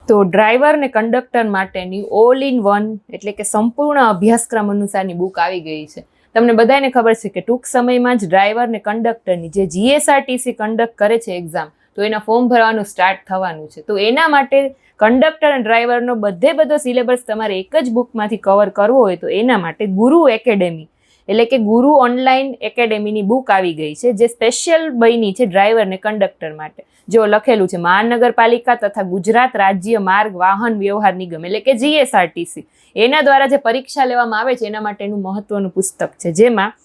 તો ડ્રાઈવર ને કંડક્ટર માટેની ઓલ ઇન વન એટલે કે સંપૂર્ણ અભ્યાસક્રમ અનુસારની બુક આવી ગઈ છે. તમને બધાને ખબર છે કે ટૂંક સમયમાં જ ડ્રાઈવર ને કંડક્ટરની જે GSRTC કન્ડક્ટ કરે છે એક્ઝામ, તો એના ફોર્મ ભરવાનું સ્ટાર્ટ થવાનું છે. તો એના માટે કંડક્ટર અને ડ્રાઈવરનો બધો સિલેબસ તમારે એક જ બુકમાંથી કવર કરવો હોય તો એના માટે ગુરુ એકેડેમી એટલે કે ગુરુ ઓનલાઈન એકેડેમીની બુક આવી ગઈ છે, જે સ્પેશિયલ બની છે ડ્રાઈવર ને કંડક્ટર માટે. જો લખેલું છે મહાનગરપાલિકા તથા ગુજરાત રાજ્ય માર્ગ વાહન વ્યવહાર નિગમ એટલે કે GSRTC, એના દ્વારા જે પરીક્ષા લેવામાં આવે છે એના માટેનું મહત્વનું પુસ્તક છે. જેમાં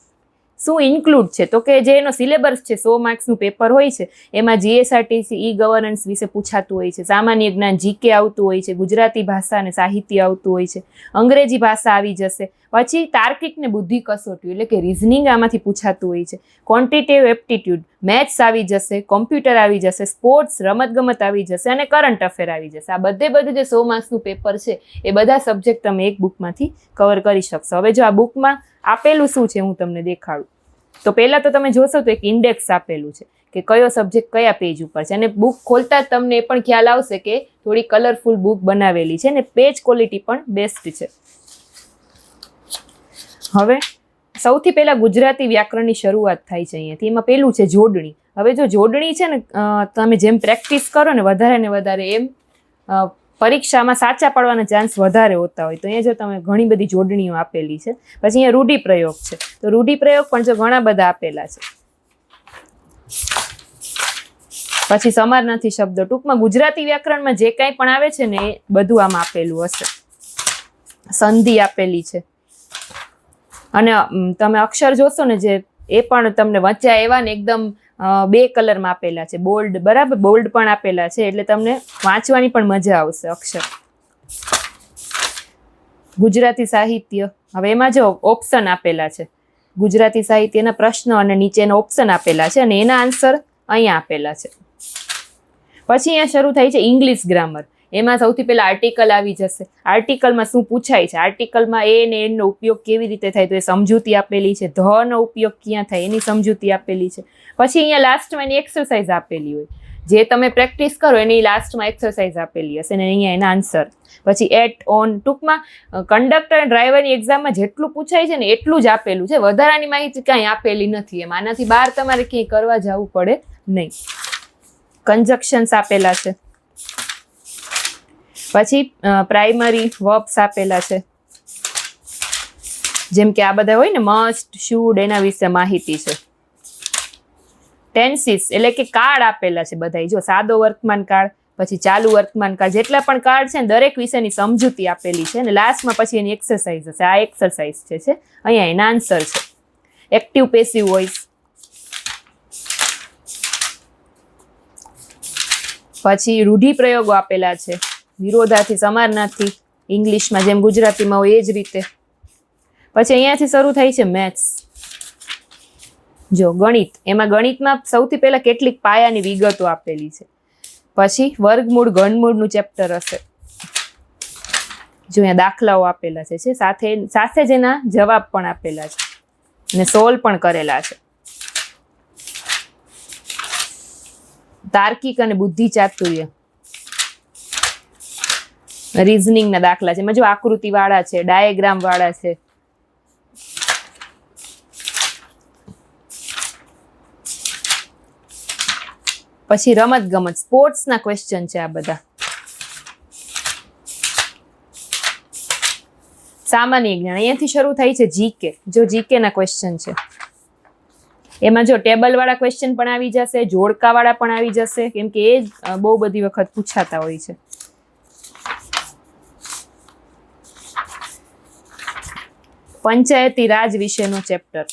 શું ઇન્ક્લુડ છે તો કે જે એનો સિલેબસ છે 100 માર્ક્સનું પેપર હોય છે, એમાં GSRTC ગવર્નન્સ વિશે પૂછાતું હોય છે, સામાન્ય જ્ઞાન GK આવતું હોય છે, ગુજરાતી ભાષા અને સાહિત્ય આવતું હોય છે, અંગ્રેજી ભાષા આવી જશે, પછી તાર્કિક ને બુદ્ધિ કસોટી એટલે કે રિઝનિંગ આમાંથી પૂછાતું હોય છે, ક્વોન્ટિટેટિવ એપ્ટિટ્યુડ મેથ્સ આવી જશે, કોમ્પ્યુટર આવી જશે, સ્પોર્ટ્સ રમતગમત આવી જશે અને કરંટ અફેર આવી જશે. આ બધું જે 100 માર્ક્સનું પેપર છે એ બધા સબ્જેક્ટ તમે એક બુકમાંથી કવર કરી શકશો. હવે જો આ બુકમાં આપેલું શું છે હું તમને દેખાડું. તો પહેલા તો તમે જોશો તો એક ઇન્ડેક્સ આપેલું છે કે કયો સબ્જેક્ટ કયા પેજ ઉપર છે, અને બુક ખોલતા જ તમને એ પણ ખ્યાલ આવશે કે થોડી કલરફુલ બુક બનાવેલી છે ને પેજ ક્વોલિટી પણ બેસ્ટ છે. હવે સૌથી પહેલા ગુજરાતી વ્યાકરણની શરૂઆત થાય છે અહીંયાથી. એમાં પેલું છે જોડણી. હવે જો જોડણી છે ને તમે જેમ પ્રેક્ટિસ કરો ને વધારે એમ પરીક્ષામાં સાચા પડવાના ચાન્સ વધારે હોતા હોય. તો અહીંયા જો તમે ઘણી બધી જોડણીઓ આપેલી છે. પછી અહીંયા રૂઢિપ્રયોગ છે, તો રૂઢિપ્રયોગ પણ જો ઘણા બધા આપેલા છે. પછી સમાનાર્થી શબ્દો, ટૂંકમાં ગુજરાતી વ્યાકરણમાં જે કાંઈ પણ આવે છે ને એ બધું આમાં આપેલું હશે. સંધિ આપેલી છે, અને તમે અક્ષર જોશો ને જે એ પણ તમને વચ્ચે એવા ને એકદમ 2 કલરમાં આપેલા છે, બોલ્ડ, બરાબર, બોલ્ડ પણ આપેલા છે, એટલે તમને વાંચવાની પણ મજા આવશે અક્ષર. ગુજરાતી સાહિત્ય, હવે એમાં જો ઓપ્શન આપેલા છે, ગુજરાતી સાહિત્યના પ્રશ્ન અને નીચેના ઓપ્શન આપેલા છે અને એના આન્સર અહીંયા આપેલા છે. પછી અહીંયા શરૂ થાય છે ઇંગ્લિશ ગ્રામર. એમાં સૌથી પહેલા આર્ટિકલ આવી જશે. આર્ટિકલમાં શું પૂછાય છે, આર્ટિકલમાં એ ને એનો ઉપયોગ કેવી રીતે થાય તો એ સમજૂતી આપેલી છે, ધ નો ઉપયોગ ક્યાં થાય એની સમજૂતી આપેલી છે. પછી અહીંયા લાસ્ટમાં એની એક્સરસાઇઝ આપેલી હોય, જે તમે પ્રેક્ટિસ કરો એની લાસ્ટમાં એક્સરસાઇઝ આપેલી હશે ને અહીંયા એના આન્સર. પછી એટ, ઓન, ટૂંકમાં કંડક્ટર અને ડ્રાઈવરની એક્ઝામમાં જેટલું પૂછાય છે ને એટલું જ આપેલું છે, વધારાની માહિતી કાંઈ આપેલી નથી. એમ આનાથી બહાર તમારે ક્યાંય કરવા જવું પડે નહીં. કન્જક્શન્સ આપેલા છે, પછી પ્રાઇમરી વર્બ્સ આપેલા છે, જેમ કે આ બધા હોય ને મસ્ટ, શુડ, એના વિશે માહિતી છે. ટેન્સીસ એટલે કે કાળ આપેલા છે બધા, જો સાદો વર્તમાન કાળ, પછી ચાલુ વર્તમાન કાળ, જેટલા પણ કાળ છે ને દરેક વિશેની સમજૂતી આપેલી છે. અને લાસ્ટમાં પછી એની એક્સરસાઇઝ હશે. આ એક્સરસાઇઝ છે અહીંયા એના આન્સર છે. એક્ટિવ પેસિવ વોઇસ, પછી રૂઢિપ્રયોગો આપેલા છે, વિરોધાર્થી, સમાનાર્થી, ઇંગ્લિશમાં જેમ ગુજરાતીમાં હોય એ જ રીતે. પછી અહીંયાથી શરૂ થાય છે મેથ્સ. જો ગણિત, એમાં ગણિતમાં સૌથી પહેલા કેટલીક પાયાની વિગતો આપેલી છે. પછી વર્ગમૂળ, ઘનમૂળનું ચેપ્ટર હશે. જો અહીંયા દાખલાઓ આપેલા છે, સાથે જ એના જવાબ પણ આપેલા છે અને સોલ્વ પણ કરેલા છે. તાર્કિક અને બુદ્ધિ ચાતુર્ય, રીઝનિંગના દાખલા છે. એમાં જો આકૃતિ વાળા છે, ડાયાગ્રામ વાળા છે. પછી રમત ગમત, સ્પોર્ટ્સના ક્વેશ્ચન છે આ બધા. સામાન્ય જ્ઞાન, અહીંયાથી શરૂ થાય છે જીકે. જો જીકે ના ક્વેશ્ચન છે એમાં જો ટેબલ વાળા ક્વેશ્ચન પણ આવી જશે, જોડકા વાળા પણ આવી જશે, કેમ કે એ બહુ બધી વખત પૂછાતા હોય છે. પંચાયતી રાજ વિશેનો ચેપ્ટર.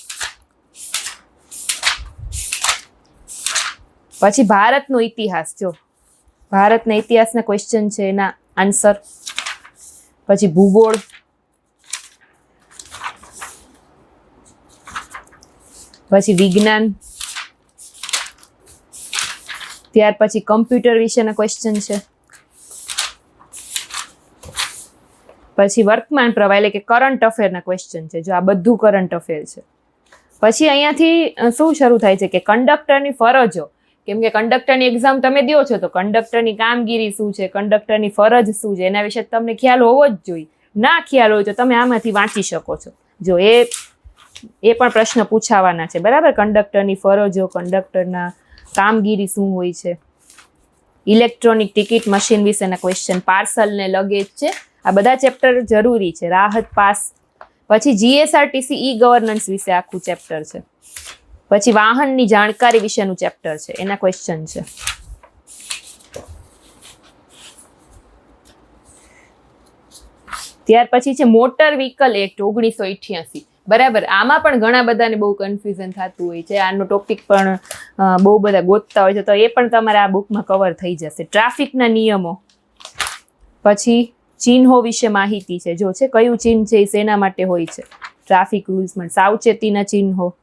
પછી ભારતનો ઇતિહાસ, જો ભારતના ઇતિહાસના ક્વેશ્ચન છે એના આન્સર. પછી ભૂગોળ, પછી વિજ્ઞાન, ત્યાર પછી કમ્પ્યુટર વિશેના ક્વેશ્ચન છે. પછી વર્તમાન પ્રવાહ એટલે કે કરંટ અફેરના ક્વેશ્ચન છે. જો આ બધું કરંટ અફેર છે. પછી અહીંયાથી શું શરૂ થાય છે કે કંડક્ટરની ફરજો, કેમ કે કંડક્ટરની એક્ઝામ તમે દો છો તો કંડક્ટરની કામગીરી શું છે, કંડક્ટરની ફરજ શું છે, એના વિશે તમને ખ્યાલ હોવો જ જોઈએ. ના ખ્યાલ હોય તો તમે આમાંથી વાંચી શકો છો. જો એ પણ પ્રશ્ન પૂછાવાના છે, બરાબર. કંડક્ટરની ફરજો, કંડક્ટરના કામગીરી શું હોય છે, ઇલેક્ટ્રોનિક ટિકિટ મશીન વિશેના ક્વેશ્ચન, પાર્સલ ને લગેજ છે, આ બધા ચેપ્ટર જરૂરી છે. રાહત પાસ, પછી જીએસઆરટીસી ઈ ગવર્નન્સ વિશે આખું ચેપ્ટર છે. પછી વાહનની જાણકારી વિશેનું ચેપ્ટર છે, એના ક્વેશ્ચન છે. ત્યાર પછી છે મોટર વ્હીકલ એક્ટ 1988, બરાબર. આમાં પણ ઘણા બધાને બહુ કન્ફ્યુઝન થતું હોય છે. આનો ટોપિક પણ બહુ બધા ગોતતા હોય છે, તો એ પણ તમારે આ બુકમાં કવર થઈ જશે. ટ્રાફિકના નિયમો, પછી ચિહ્નો વિશે માહિતી છે. જો છે કયું ચિહ્ન છે એ શેના માટે હોય છે, ટ્રાફિક રૂલ્સમાં. સાવચેતીના ચિહ્નો,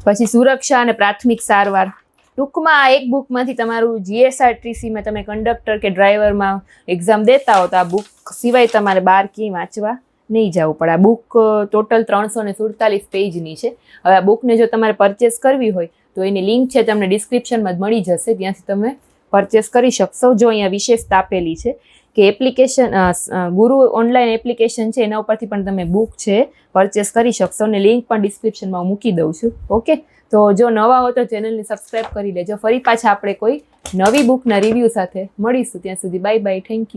પછી સુરક્ષા અને પ્રાથમિક સારવાર. ટૂંકમાં આ એક બુકમાંથી તમારું જીએસઆરટીસીમાં તમે કંડક્ટર કે ડ્રાઈવરમાં એક્ઝામ દેતા હો તો આ બુક સિવાય તમારે બહાર ક્યાંય વાંચવા નહીં જવું પડે. આ બુક ટોટલ 347 પેજની છે. હવે આ બુકને જો તમારે પરચેસ કરવી હોય તો એની લિંક છે તમને ડિસ્ક્રિપ્શનમાં જ મળી જશે, ત્યાંથી તમે પરચેસ કરી શકશો. જો અહીંયા વિશેષતા આપેલી છે કે એપ્લિકેશન ગુરુ ઓનલાઈન એપ્લિકેશન છે, એના ઉપરથી પણ તમે બુક છે પરચેસ કરી શકશો, અને લિંક પણ ડિસ્ક્રિપ્શનમાં મૂકી દઉં છું. ઓકે, તો જો નવા હો તો ચેનલને સબસ્ક્રાઈબ કરી લેજો. ફરી પાછા આપણે કોઈ નવી બુકના રિવ્યૂ સાથે મળીશું. ત્યાં સુધી બાય બાય, થેન્ક યુ.